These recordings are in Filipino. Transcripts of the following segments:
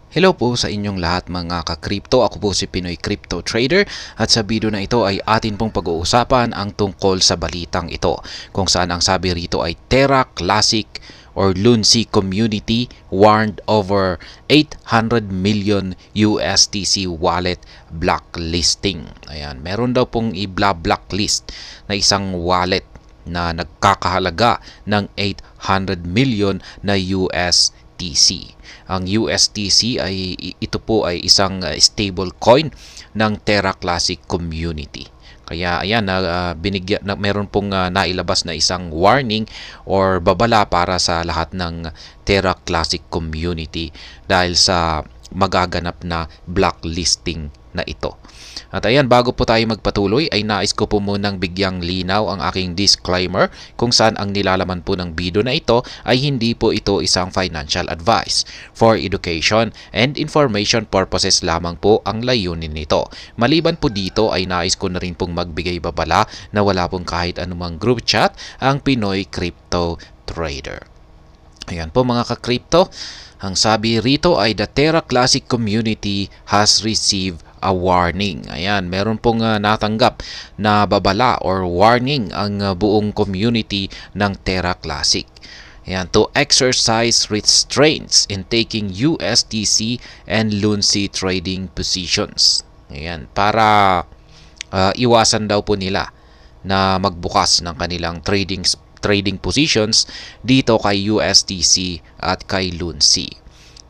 Hello po sa inyong lahat mga ka-crypto. Ako po si Pinoy Crypto Trader at sa video na ito ay atin pong pag-uusapan ang tungkol sa balitang ito kung saan ang sabi rito ay Terra Classic or Luncy community warned over 800 million USDC wallet blacklisting. Ayan, meron daw pong i-blacklist na isang wallet na nagkakahalaga ng 800 million na USDC. Ang USDC ay ito po ay isang stable coin ng Terra Classic community. Kaya ayan meron pong nailabas na isang warning or babala para sa lahat ng Terra Classic community dahil sa magaganap na blacklisting na ito. At ayan, bago po tayo magpatuloy ay nais ko po munang bigyang linaw ang aking disclaimer kung saan ang nilalaman po ng video na ito ay hindi po ito isang financial advice. For education and information purposes lamang po ang layunin nito. Maliban po dito ay nais ko na rin pong magbigay babala na wala pong kahit anumang group chat ang Pinoy Crypto Trader. Ayan po mga ka-crypto, ang sabi rito ay the Terra Classic community has received a warning. Ayan, meron pong natanggap na babala or warning ang buong community ng Terra Classic. Ayan, to exercise restraints in taking USDC and Luncy trading positions. Ayan, para iwasan daw po nila na magbukas ng kanilang trading positions dito kay USDC at kay Luncy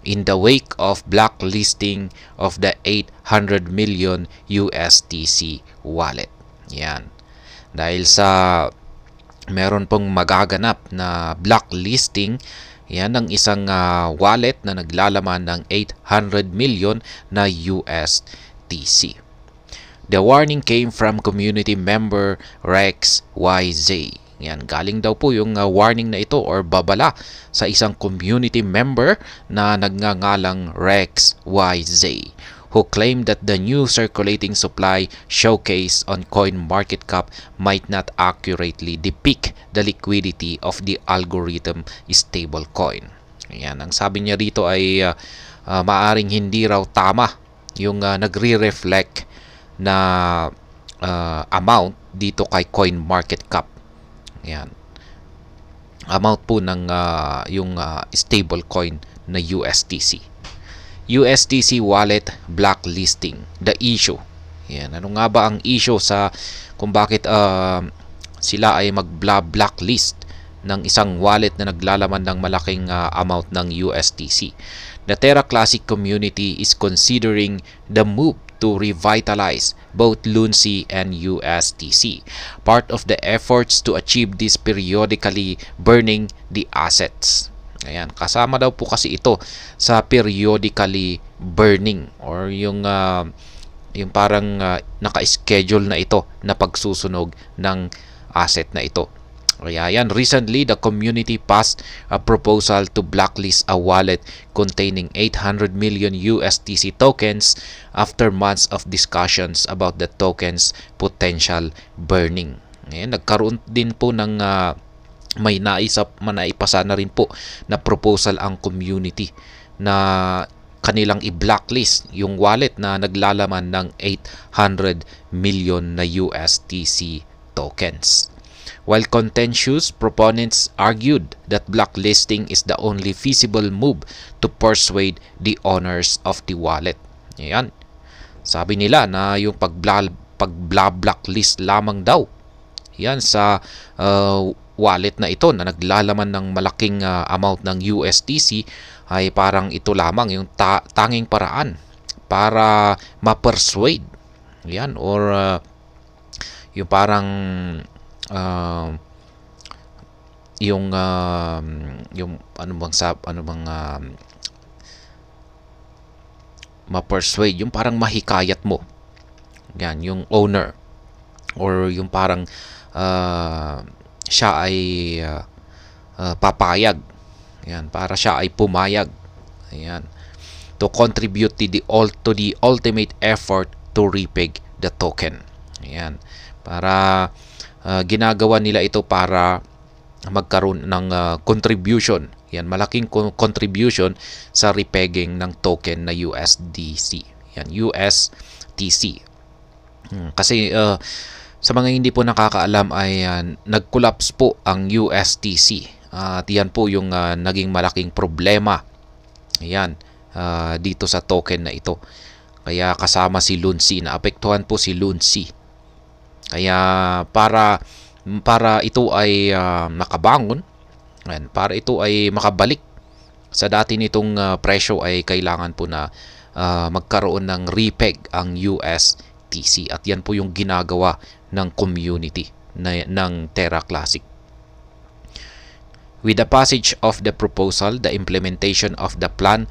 in the wake of blacklisting of the 800 million USDC wallet. Yan. Dahil sa meron pong magaganap na blacklisting, yan ang isang wallet na naglalaman ng 800 million na USDC. The warning came from community member Rex YZ. Yan, galing daw po yung warning na ito or babala sa isang community member na nagngangalang Rex YZ who claimed that the new circulating supply showcased on CoinMarketCap might not accurately depict the liquidity of the algorithm stablecoin. Yan, ang sabi niya rito ay maaring hindi raw tama yung nagre-reflect na amount dito kay CoinMarketCap. Yan. Amount po ng yung stable coin na USDC. USDC wallet blacklisting, the issue. Yan. Ano nga ba ang issue sa kung bakit sila ay mag-blacklist ng isang wallet na naglalaman ng malaking amount ng USDC? The Terra Classic community is considering the move to revitalize both Luncy and USDC. Part of the efforts to achieve this periodically burning the assets. Ayan, kasama daw po kasi ito sa periodically burning or yung parang naka-schedule na ito na pagsusunog ng asset na ito. Kaya yan, recently the community passed a proposal to blacklist a wallet containing 800 million USDC tokens after months of discussions about the tokens' potential burning. Ngayon, nagkaroon din po ng may naipasa na rin po na proposal ang community na kanilang i-blacklist yung wallet na naglalaman ng 800 million na USDC tokens. While contentious, proponents argued that blacklisting is the only feasible move to persuade the owners of the wallet. Ayan. Sabi nila na yung pag-blacklist lamang daw yan sa wallet na ito na naglalaman ng malaking amount ng USDC ay parang ito lamang yung tanging paraan para ma-persuade yan or yung parang yung ma-persuade, yung parang mahikayat mo yan yung owner or yung parang siya ay papayag yan para siya ay pumayag ayan to contribute to the ultimate effort to repeg the token. Ayan, para ginagawa nila ito para magkaroon ng contribution Yan, malaking contribution sa repegging ng token na USDC. Yan, USTC. Kasi sa mga hindi po nakakaalam ay nag-collapse po ang USTC. At yan po yung naging malaking problema. Yan, dito sa token na ito. Kaya kasama si Lunsi, naapektuhan po si Lunsi. Kaya para ito ay makabangon, para ito ay makabalik sa dati nitong presyo, ay kailangan po na magkaroon ng repeg ang USTC. At yan po yung ginagawa ng community ng Terra Classic. With the passage of the proposal, the implementation of the plan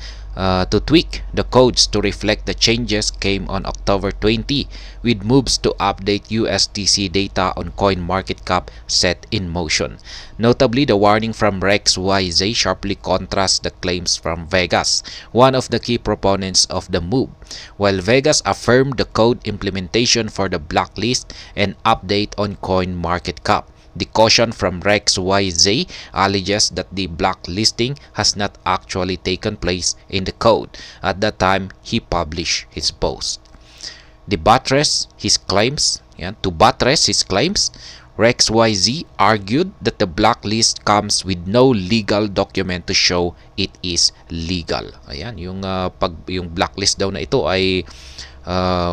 to tweak the codes to reflect the changes came on October 20, with moves to update USDC data on CoinMarketCap set in motion. Notably, the warning from RexYZ sharply contrasts the claims from Vegas, one of the key proponents of the move. While Vegas affirmed the code implementation for the blacklist and update on CoinMarketCap, the caution from RexYZ alleges that the blacklisting has not actually taken place in the code at the time he published his post. To buttress his claims, RexYZ argued that the blacklist comes with no legal document to show it is legal. Ayan, yung blacklist daw na ito ay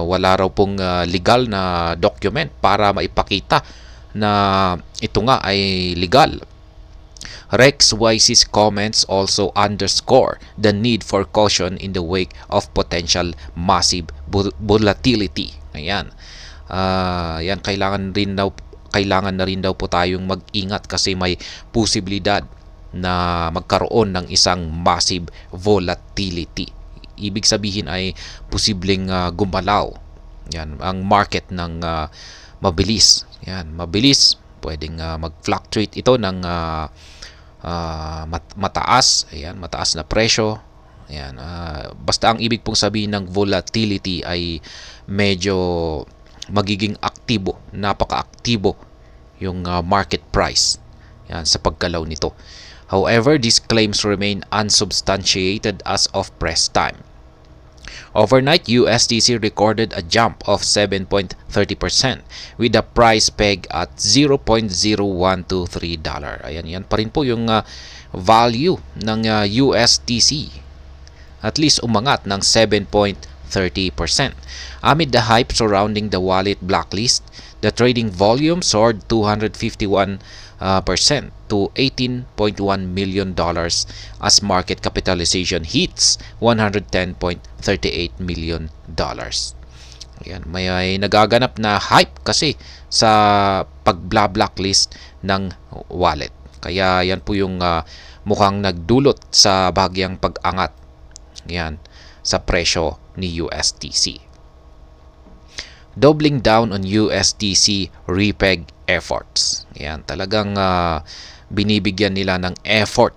wala raw pong legal na document para maipakita na ito nga ay legal. RexYZ's comments also underscore the need for caution in the wake of potential massive volatility. Ayan. Yan, kailangan na rin daw po tayong mag-ingat kasi may posibilidad na magkaroon ng isang massive volatility. Ibig sabihin ay posibleng gumalaw yan ang market ng mabilis. Yan, mabilis, pwedeng mag-fluctuate ito ng mataas, ayan, mataas na presyo. Ayan, basta ang ibig pong sabihin ng volatility ay medyo magiging aktibo, napaka-aktibo yung market price. Yan, sa paggalaw nito. However, these claims remain unsubstantiated as of press time. Overnight, USDC recorded a jump of 7.30% with the price peg at $0.0123. Ayan, yan pa rin po yung value ng USDC. At least umangat ng 7.30%. Amid the hype surrounding the wallet blacklist, the trading volume soared 251% to $18.1 million as market capitalization hits $110.38 million. Ayan, may nagaganap na hype kasi sa pag-blacklist ng wallet. Kaya yan po yung mukhang nagdulot sa bahagyang pag-angat yan sa presyo ni USDC. Doubling down on USDC repeg efforts. Yan, talagang binibigyan nila ng effort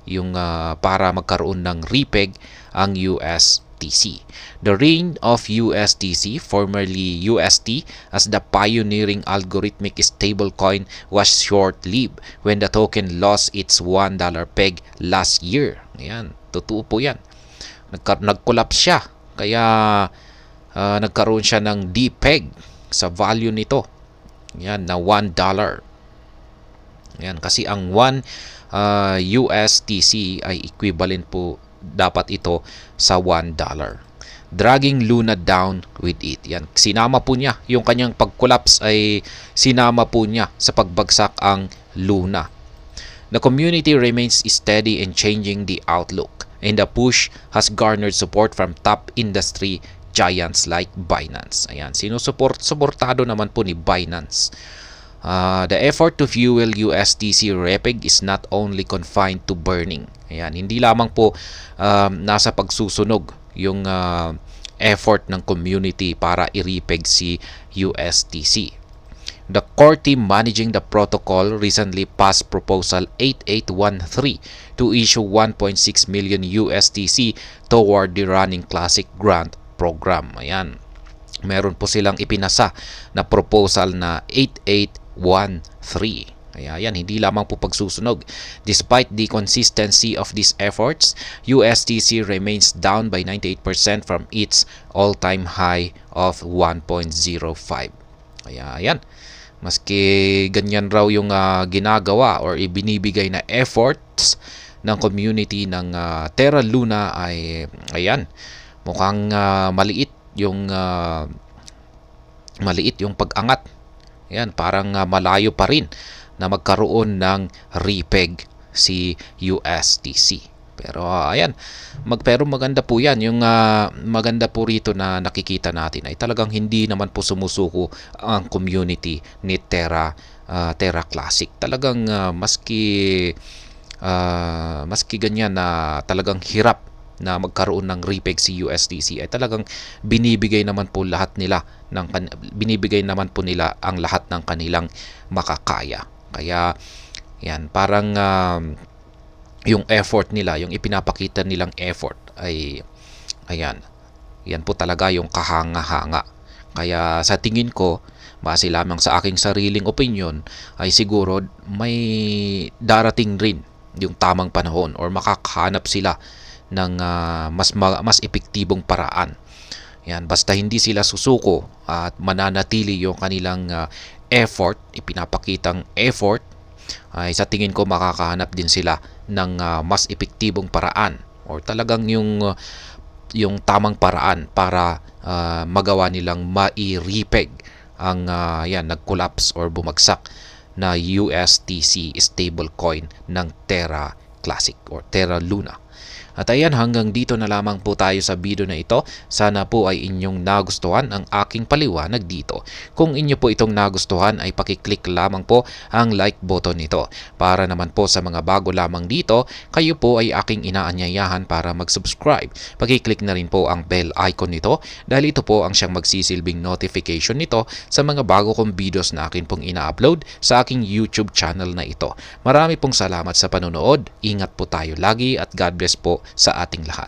yung para magkaroon ng repeg ang USDC. The reign of USDC, formerly UST, as the pioneering algorithmic stablecoin was short-lived when the token lost its $1 peg last year. Yan, totoo po yan. Nag-collapse siya. Kaya nagkaroon siya ng depeg sa value nito. Yan, na $1. Yan, kasi ang 1 USDC ay equivalent po dapat ito sa $1. Dragging Luna down with it. Yan, sinama po niya yung kanyang pag-collapse, ay sinama po niya sa pagbagsak ang Luna. The community remains steady in changing the outlook, and the push has garnered support from top industry giants like Binance. Ayan, suportado naman po ni Binance. The effort to fuel USDC repeg is not only confined to burning. Ayan, hindi lamang po nasa pagsusunog yung effort ng community para i-repeg si USDC. The core team managing the protocol recently passed Proposal 8813 to issue 1.6 million USDC toward the Running Classic Grant Program. Ayan, meron po silang ipinasa na proposal na 8813. Kaya yan, hindi lamang po pagsusunog. Despite the consistency of these efforts, USDC remains down by 98% from its all-time high of 1.05. Kaya yan, maski ganyan raw yung ginagawa or ibinibigay na efforts ng community ng Terra Luna ay ayan, mukhang maliit yung pag-angat. Ayan, parang malayo pa rin na magkaroon ng repeg si USDC. Pero ayan, pero maganda po yan. Yung maganda po rito na nakikita natin ay talagang hindi naman po sumusuko ang community ni Terra Classic. Talagang maski ganyan na talagang hirap na magkaroon ng repeg si USDC ay talagang binibigay naman po nila ang lahat ng kanilang makakaya. Kaya yan, parang yung effort nila, yung ipinapakita nilang effort ay ayan, yan po talaga yung kahanga-hanga. Kaya sa tingin ko, base lamang sa aking sariling opinion, ay siguro may darating rin yung tamang panahon or makakahanap sila ng mas epektibong paraan. Yan, basta hindi sila susuko at mananatili yung kanilang ipinapakitang effort, ay sa tingin ko makakahanap din sila ng mas epektibong paraan or talagang yung tamang paraan para magawa nilang mai-repeg ang nag-collapse or bumagsak na USDC stablecoin ng Terra Classic or Terra Luna. At ayan, hanggang dito na lamang po tayo sa video na ito. Sana po ay inyong nagustuhan ang aking paliwanag dito. Kung inyo po itong nagustuhan ay pakiclick lamang po ang like button nito. Para naman po sa mga bago lamang dito, kayo po ay aking inaanyayahan para mag-subscribe. Pakiclick na rin po ang bell icon nito dahil ito po ang siyang magsisilbing notification nito sa mga bago kong videos na akin pong ina-upload sa aking YouTube channel na ito. Marami pong salamat sa panonood. Ingat po tayo lagi at God bless po sa ating lahat.